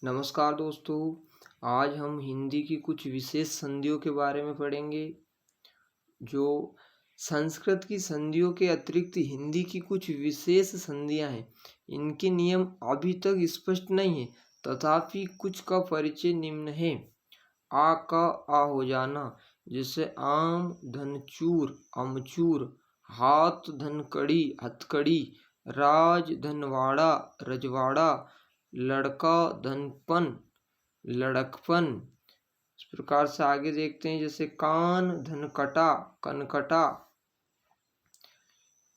नमस्कार दोस्तों। आज हम हिंदी की कुछ विशेष संधियों के बारे में पढ़ेंगे। जो संस्कृत की संधियों के अतिरिक्त हिंदी की कुछ विशेष संधियां हैं, इनके नियम अभी तक स्पष्ट नहीं है, तथापि कुछ का परिचय निम्न है। आ का आ हो जाना, जैसे आम धन चूर अमचूर, हाथ धन कड़ी हथकड़ी, राज धनवाड़ा रजवाड़ा, लड़का धनपन लड़कपन। इस प्रकार से आगे देखते हैं, जैसे कान धनकटा कनकटा।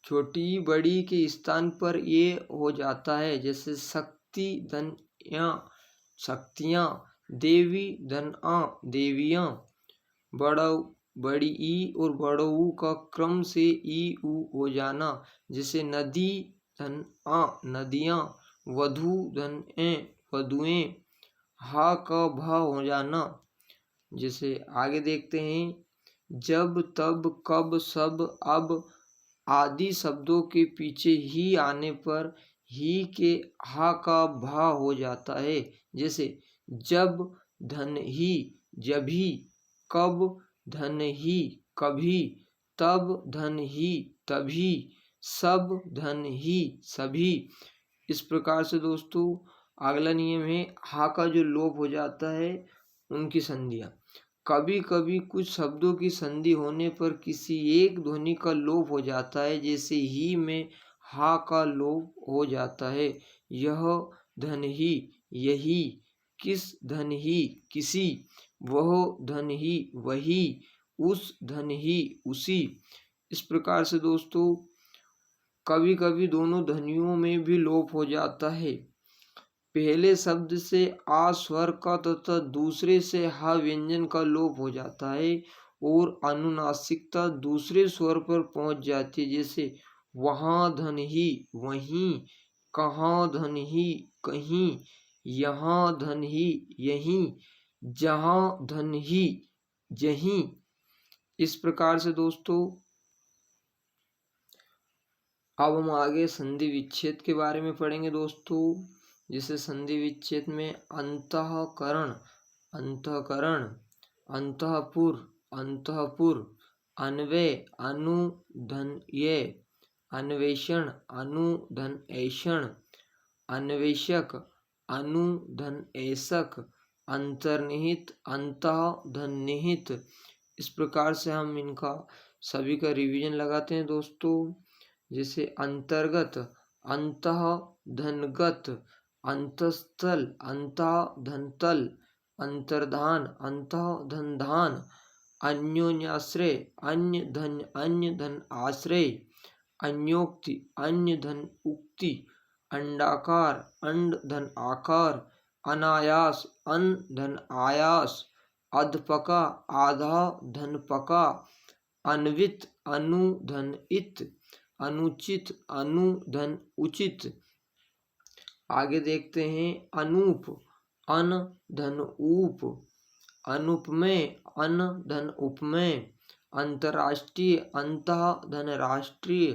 छोटी बड़ी के स्थान पर ये हो जाता है, जैसे शक्ति धन या शक्तियाँ, देवी धन आ देवियाँ। बड़ा बड़ी ई और बड़ो ऊ का क्रम से ई ऊ हो जाना, जैसे नदी धन आ नदियाँ, वधु धन ए वधुएं, हा का भा हो जाना। जैसे आगे देखते हैं, जब तब कब सब अब आदि शब्दों के पीछे ही आने पर ही के हा का भा हो जाता है, जैसे जब धन ही जभी, कब धन ही कभी, तब धन ही तभी, सब धन ही सभी। इस प्रकार से दोस्तों अगला नियम है, हा का जो लोप हो जाता है उनकी संधियाँ। कभी कभी कुछ शब्दों की संधि होने पर किसी एक ध्वनि का लोप हो जाता है, जैसे ही में हा का लोप हो जाता है। यह धन ही यही, किस धन ही किसी, वह धन ही वही, उस धन ही उसी। इस प्रकार से दोस्तों कभी कभी दोनों ध्वनियों में भी लोप हो जाता है। पहले शब्द से आ स्वर का तथा दूसरे से हा व्यंजन का लोप हो जाता है और अनुनासिकता दूसरे स्वर पर पहुंच जाती है, जैसे वहाँ धन ही वहीं, कहाँ धन ही कहीं, यहाँ धन ही यहीं, जहाँ धन ही जहीं। इस प्रकार से दोस्तों अब हम आगे संधि विच्छेद के बारे में पढ़ेंगे दोस्तों। जिसे संधि विच्छेद में अंतःकरण अंतःकरण, अंतःपुर अंतःपुर, अन्वय अनुधन्ये, अन्वेषण अनुधनऐषण, अन्वेषक अनुधनऐसक, अंतर्निहित अंतःधननिहित। इस प्रकार से हम इनका सभी का रिवीजन लगाते हैं दोस्तों। जैसे अंतर्गत अंतः धनगत, अंतस्थल अंतः धनतल, अंतर्धान अंतः धनधान, अन्योन्याश्रय अन्य धन आश्रय, अन्योक्ति अन्य धन उक्ति, अंडाकार अंड धन आकार, अनायास अन धन आयास, अधपका आधा धन पका, अन्वित अनु धन इत, अनुचित अनु धन उचित। आगे देखते हैं, अनूप अन धन ऊप, अनुपमेय अन धन उपमेय, अंतर्राष्ट्रीय अंतः धन राष्ट्रीय,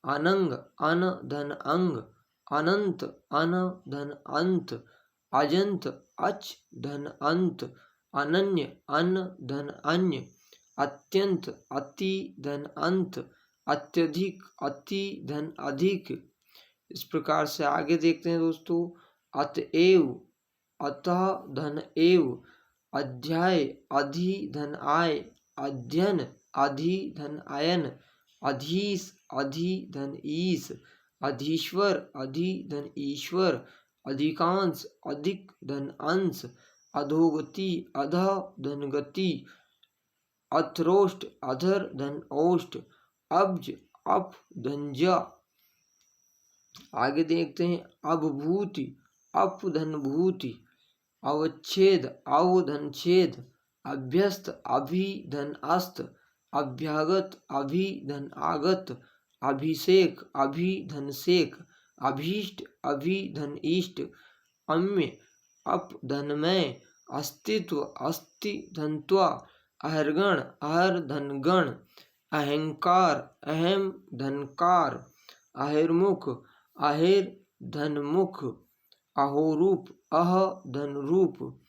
अनंग अन धन अंग, अनंत अन धन अंत, अजंत अच धन अंत, अनन्य अन धन अन्य, अत्यंत अति धन अंत, अत्यधिक अति धन अधिक। इस प्रकार से आगे देखते हैं दोस्तों, अतएव अतः धन एव, अध्याय अधि धन आय, अध्ययन अधि धन आयन, अधीश अधि धन ईश, अधीश्वर अधि धन ईश्वर, अधिकांश अधिक धन अंश, अधोगति अधः धन गति, अथरोष्ट अधर धन ओष्ठ, अब्ज अप धन जा। आगे देखते हैं, अभभूति अप धन भूति, अवच्छेद अव धन छेद, अभ्यस्त अभि धन अस्त, अभ्यागत अभि धन आगत, अभिषेक अभि धन सेक, अभीष्ट अभि धन इष्ट, अम्य अप धनमय, अस्तित्व अस्ति धन त्वा, अहर्गण अहर धन गण, अहंकार अहम धनकार, अहिर्मुख अहिर धनमुख, अहोरूप, अह धन रूप।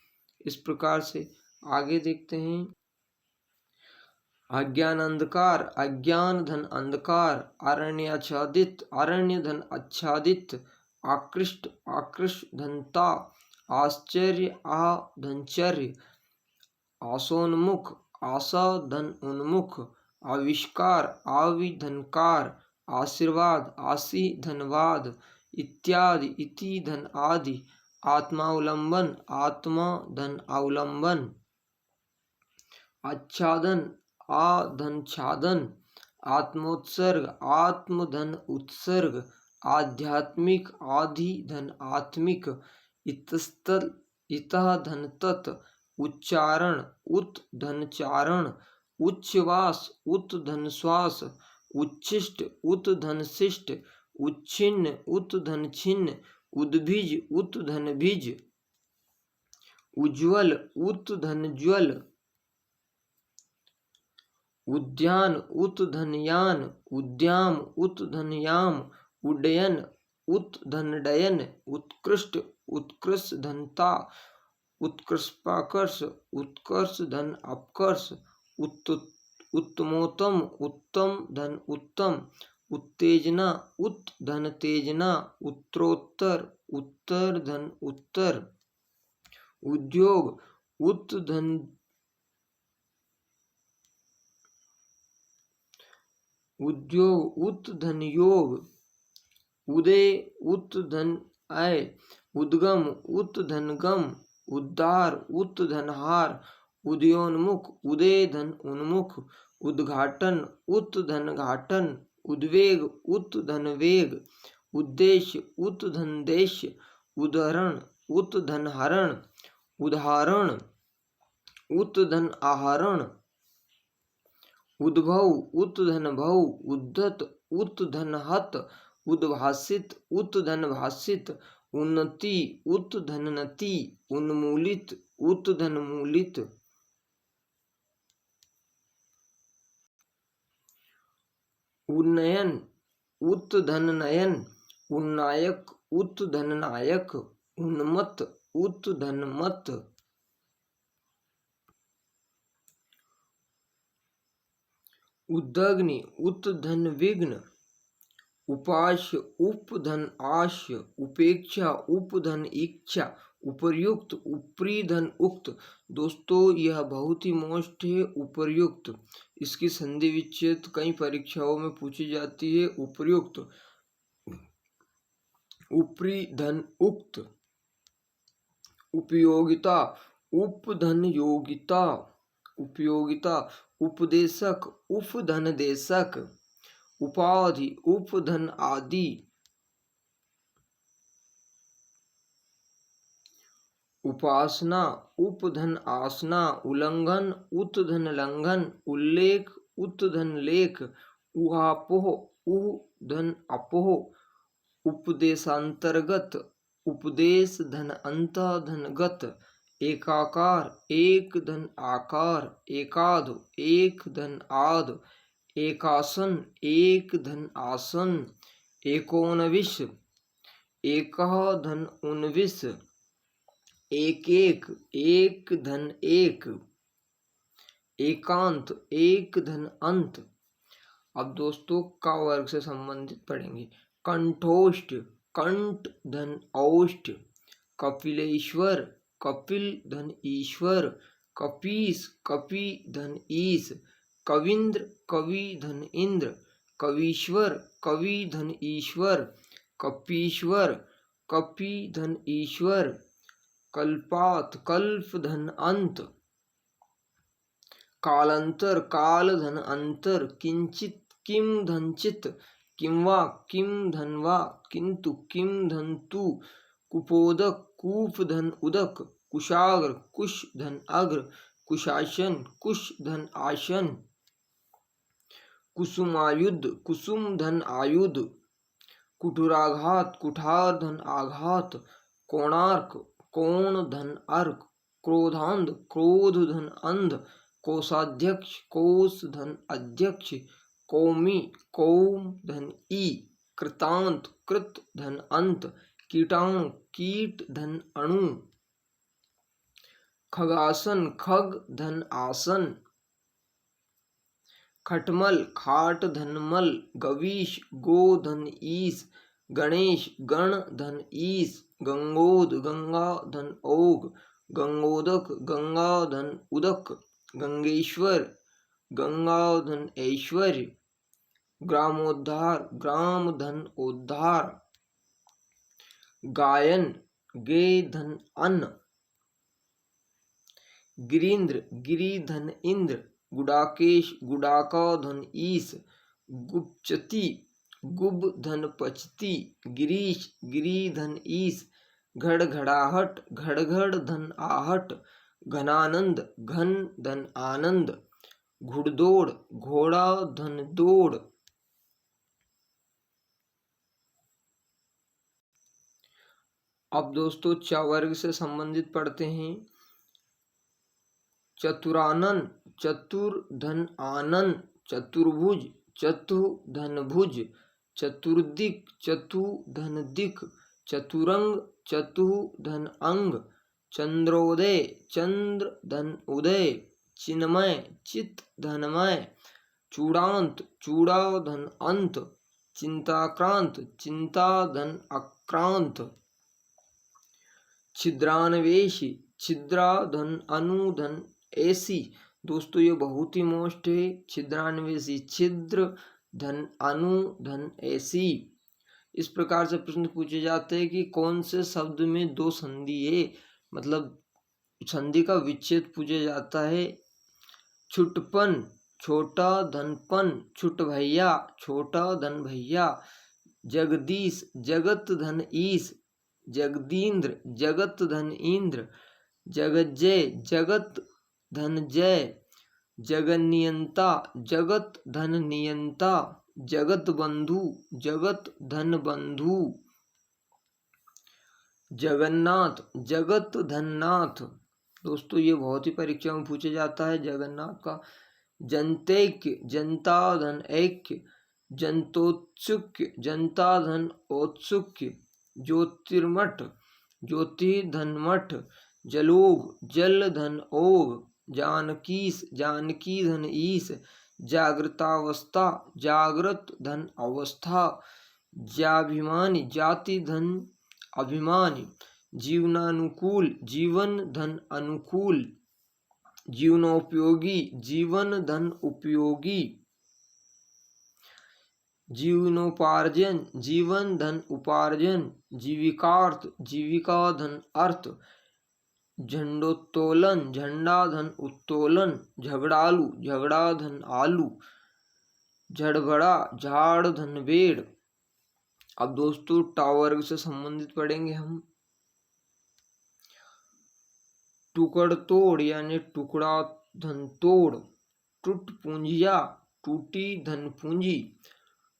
इस प्रकार से आगे देखते हैं। अज्ञान अंधकार, अज्ञान धन अंधकार। अरण्याच्छादित, अरण्य धन आच्छादित। आकृष्ट, आकृष्ट धनता। आश्चर्य, आ धनचर्य। आसोन्मुख, आशा धन उन्मुख। आविष्कार, आविधनकार। आशीर्वाद, आशी धनवाद। इत्यादि, इति धन आदि। आत्मावलंबन, आत्मा धन अवलंबन। आच्छादन, आ धन छादन। आत्मोत्सर्ग, आत्म धन उत्सर्ग। आध्यात्मिक, आधि धन आत्मिक। इतस्तल, इतः धन तत्। उच्चारण, उत धन चारण। उच्छ्वास, उत धन श्वास। उच्छिष्ट, उत धन शिष्ट। उच्छिन्न, उत धन छिन्न। उद्भिज, उत धन भिज। उज्ज्वल, उत धन ज्वल। उद्यान, उत धन यान। उद्याम, उत धन याम। उड्डयन, उत धन डयन। उत्कृष्ट, उत्कृष्ट धनता। उत्कर्षाकर्ष, उत्कर्ष धन अपकर्ष। उत्तमोत्तम, उत्तम धन उत्तम। उत्तेजना, उत धन तेजना। उत्तरोत्तर, उत्तर धन उत्तर। उद्योग, उत धन उद्योग, उत धन योग। उदय, उत धन आय। उद्गम, उत धन गम। उद्धार, उत धन हार। उदयोन्मुख, उदय धन उन्मुख। उद्घाटन, उत धन घाटन। उद्वेग, उत धन वेग। उद्देश्य, उत धन देश्य। उदाहरण, उत धन हरण। उदाहरण, उत धन आहरण। उद्भव, उत धन भव। उद्धत, उत धन हत। उद्भासित, उत धन भासित। उन्नति, उत धन नति। उन्मूलित, उत धन मूलित। उन्नयन, उत धन नयन। उन्नायक, उत धन नायक। उन्मत्त, उत धन मत। उद्दग्नि, उत धन विघ्न। उपास्य, उप धन आस्य। उपेक्षा, उप धन इच्छा। उपर्युक्त, ऊपरी धन उक्त। दोस्तों यह बहुत ही मोस्ट है उपर्युक्त। इसकी संधि विच्छेद कई परीक्षाओं में पूछी जाती है। उपर्युक्त, ऊपरी धन उक्त। उपयोगिता, उप धन योगिता। उपयोगिता, उपदेशक, उप धन देशक। उपाधि, उप धन आदि। उपासना, उप धन आसना। उल्लंघन, उत धन लंघन। उल्लेख, उत धन लेख। उहापोह, उह धन अपोह। उपदेशांतर्गत, उपदेश धन अंत धन गत। एकाकार, एक धन आकार। एकाध, एक धन आद। एकासन, एक धन आसन। एकोनविश, एकः धन उन्विश। एक एक, एक धन एक। एकांत, एक धन अंत। अब दोस्तों का वर्ग से संबंधित पढ़ेंगे। कंठोष्ठ, कंठ धन औष्ठ। कपिलेश्वर, कपिल धन ईश्वर। कपीस, कपि धन ईश। कविंद्र, कवि धन इंद्र। कवीश्वर, कवि धन ईश्वर। कपीश्वर, कपि धन ईश्वर। कल्पात, कल्प धन अंत। कालांतर, काल धन अंतर। किंचित, किम धन चित। किंवा, किम धन वा। किंतु, किम धन तु। कुपोदक, कूप धन उदक। कुशाग्र, कुश धन अग्र। कुशासन, कुश धन आसन। कुसुमायुध, कुसुम धन आयुध। कुठुराघात, कुठार धन आघात। कोणार्क, कोण धन अर्क। क्रोधांध, क्रोध धन अंध। कोषाध्यक्ष, कोष धन अध्यक्ष। कौमी, कौम धन ई। कृतांत, कृत धन अंत। कीटाणु कीट धन अणु। खगासन खग धन आसन। खटमल खाट धन मल। गवीश गो धन ईस। गणेश गण धन ईस। गंगोद गंगा धन ओग। गंगोदक गंगा धन उदक। गंगेश्वर गंगा धन ऐश्वर्य। ग्रामोद्धार ग्राम धन उद्धार। गायन गे धन अन्न। गिरीन्द्र गिरी धन इंद्र। गुडाकेश गुडाका धन ईश। गुपचती गुब धन पचती। गिरीश गिरी धन ईश। घड़घड़ाहट घड़घड़ धन आहट। घनानंद घन धन आनंद। घुड़दौड़ घोड़ा धन दौड़। अब दोस्तों च वर्ग से संबंधित पढ़ते हैं। चतुरानन चतुर धन आनन। चतुर्भुज चतु धन भुज। चतुर्दिक चतु धन दिक। चतुरंग चतु धन अंग। चंद्रोदय चंद्र धन उदय। चिन्मय चित धनमय। चूड़ांत चूड़ा धन अंत। चिंताक्रांत चिंता धन आक्रांत। छिद्रान्वेषी छिद्रा धन अनु धन ऐसी। दोस्तों ये बहुत ही मोस्ट है। छिद्रान्वेषी छिद्र धन अनु धन ऐसी। इस प्रकार से प्रश्न पूछे जाते हैं कि कौन से शब्द में दो संधि है, मतलब संधि का विच्छेद पूछा जाता है। छुटपन छोटा धन पन। छुट भैया छोटा धन भैया। जगदीश जगत धन ईश। जगदींद्र जगत धन इंद्र। जगज्जय जगत धन जय। जगन्नियंता जगत धन नियंता। जगत बंधु जगत धन बंधु। जगन्नाथ जगत धननाथ। दोस्तों ये बहुत ही परीक्षा में पूछा जाता है जगन्नाथ का। जनतैक्य जनता धन ऐक्य। जनतोत्सुक्य जनता धन औत्सुक्य। ज्योतिर्मठ ज्योति धन मठ। जलोग जल धन ओग। जानकीस जानकी धन ईस। जागृतावस्था जागृत धन अवस्था। जाभिमानी जाति धन अभिमानी। जीवनानुकूल जीवन धन अनुकूल। जीवनोपयोगी जीवन धन उपयोगी। जीवनोपार्जन जीवन धन उपार्जन। जीविकार्थ जीविका धन अर्थ। झंडोत्तोलन झंडा धन उत्तोलन। झगड़ालू झगड़ा धन आलू। झड़बड़ा झाड़ धन बेड़। अब दोस्तों टा वर्ग से संबंधित पढ़ेंगे हम। टुकड़ तोड़ यानी टुकड़ा धन तोड़। टूट पूंजिया टूटी धन पूंजी।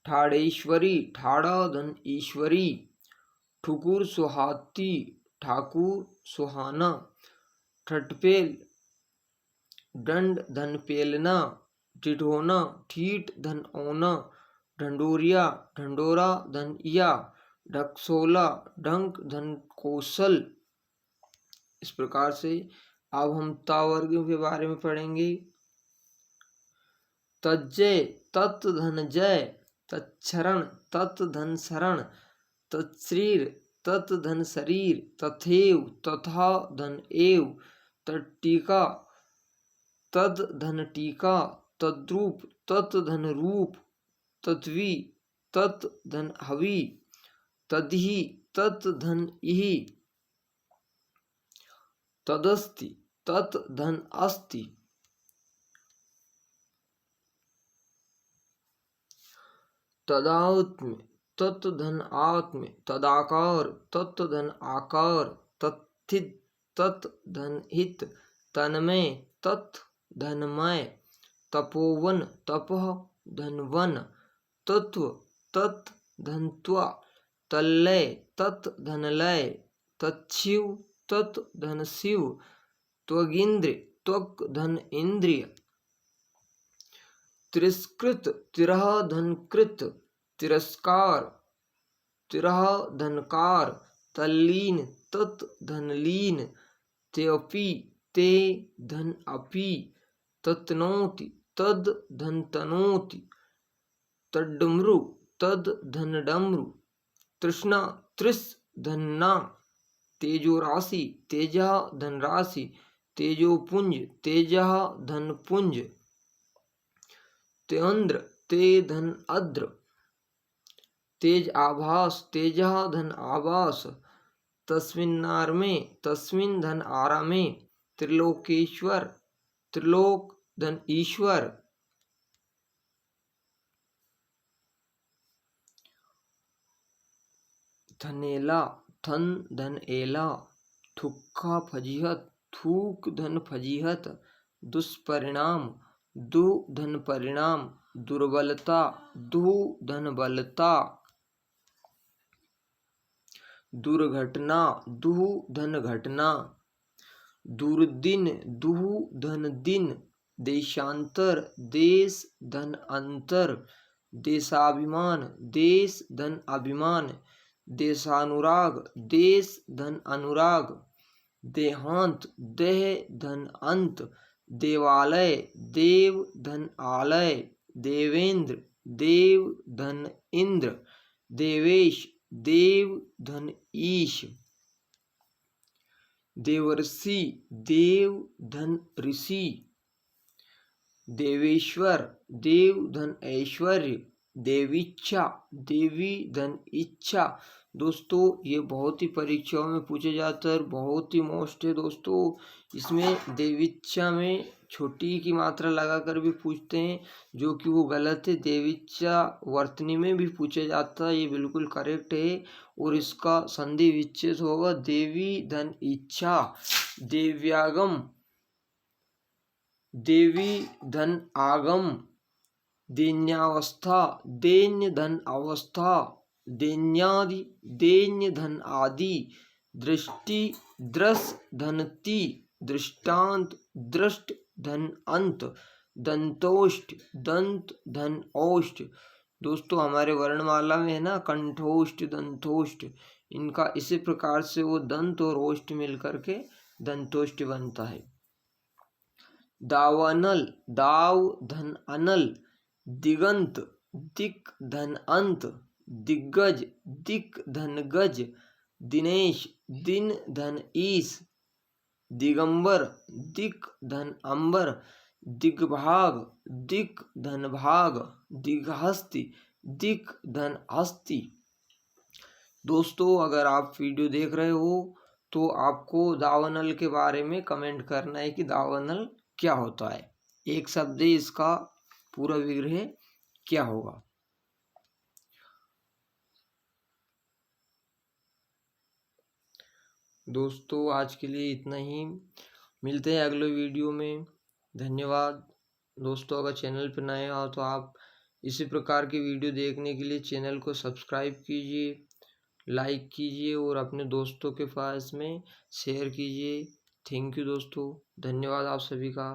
ठाड़ेश्वरी ठाड़ा धन ईश्वरी। ठुकुर सुहाती ठाकुर सुहाना। ठटपेल दंड धन पेलना। ठिठोना ठीठ धन ओना। ढंडोरिया ढंडोरा धन इया। ढक्सोला ढंक धन कौशल। इस प्रकार से अब हम ता वर्ग के बारे में पढ़ेंगे। तज्जय तत् धन जय। तत्क्षरण तत् धन शरण। तत्शरीर तत् धन शरीर। तथैव तथा धन एव। तट्टीका तद धन टीका। तद्रूप तत् धन रूप। तत्वी तत् धन हवि। तद्हि तत् धन इहि। तदस्ति तत् धन अस्ति। तदात्म्य तत् धन आत्म्य। तदाकार तत् धन आकार। तत्थित तत् धन हित। तन्मय तत् धनमय। तपोवन तपः धन वन। तत्व तत् धन त्वा। तल्लय तत् धन लय। तच्छिव तत् धन शिव। त्वगिंद्र त्वक धन इंद्रिय। तिरस्कृत तिरह धन कृत। तिरस्कार तिरह धनकार। तल्लीन तत् धन लीन, त्यपि ते धन अपि, ततनोति तद धन तनोति, तड्डमरु तद धन डमरु, तृष्णा तृस धन्ना, तेजो राशि तेजा धन राशि, तेजो पुंज तेजा धन पुंज, तेन्द्र ते धन अद्र, तेज आभास तेजा धन आभास, तस्मिन्नार में तस्मिन धन आरा में, त्रिलोकेश्वर त्रिलोक धन ईश्वर, थनेला थन धन एला, थुक्का फजीहत थूक धन फजीहत, दुष्परिणाम दु धन परिणाम, दुर्बलता दु धन बलता, दुर्घटना दुहु धन घटना, दुर्दिन दुहु धन दिन, देशांतर देश धन अंतर, देशाभिमान देश धन अभिमान, देशानुराग देश धन अनुराग, देहांत देह धन अंत, देवालय देव धन आलय, देवेंद्र देव धन इंद्र, देवेश देव धन ईश, देवर्षि देव धन ऋषि, देवेश्वर देव धन ऐश्वर्य, देवीच्छा देवी धन इच्छा। दोस्तों ये बहुत ही परीक्षाओं में पूछे जाता है और बहुत ही मोस्ट है दोस्तों। इसमें देवीच्छा में छोटी की मात्रा लगाकर भी पूछते हैं जो कि वो गलत है। देवीच्छा वर्तनी में भी पूछा जाता है, ये बिल्कुल करेक्ट है। और इसका संधि विच्छेद होगा देवी धन इच्छा, देव्यागम देवी धन आगम, दैन्यावस्था दैन्य धन अवस्था, दैन्यादि दैन्य धन आदि, दृष्टि दृश धन ति, दृष्टांत दृष्ट धन अंत, दंतोष्ठ दंत धन ओष्ठ। दोस्तों हमारे वर्णमाला में है ना कंठोष्ठ दंतोष्ठ, इनका इसी प्रकार से वो दंत और ओष्ठ मिलकर के दंतोष्ठ बनता है। दावानल दाव धन अनल, दिगंत दिक धन अंत, दिग्गज दिक धन गज, दिनेश दिन धन ईश, दिगंबर दिक धन अंबर, दिग्भाग दिक धन भाग, दिग्हस्ति दिक धन हस्ति। दोस्तों अगर आप वीडियो देख रहे हो तो आपको दावानल के बारे में कमेंट करना है कि दावानल क्या होता है, एक शब्द है इसका पूरा विग्रह क्या होगा। दोस्तों आज के लिए इतना ही, मिलते हैं अगले वीडियो में। धन्यवाद दोस्तों। अगर चैनल पर नए हो तो आप इसी प्रकार की वीडियो देखने के लिए चैनल को सब्सक्राइब कीजिए, लाइक कीजिए और अपने दोस्तों के पास में शेयर कीजिए। थैंक यू दोस्तों, धन्यवाद आप सभी का।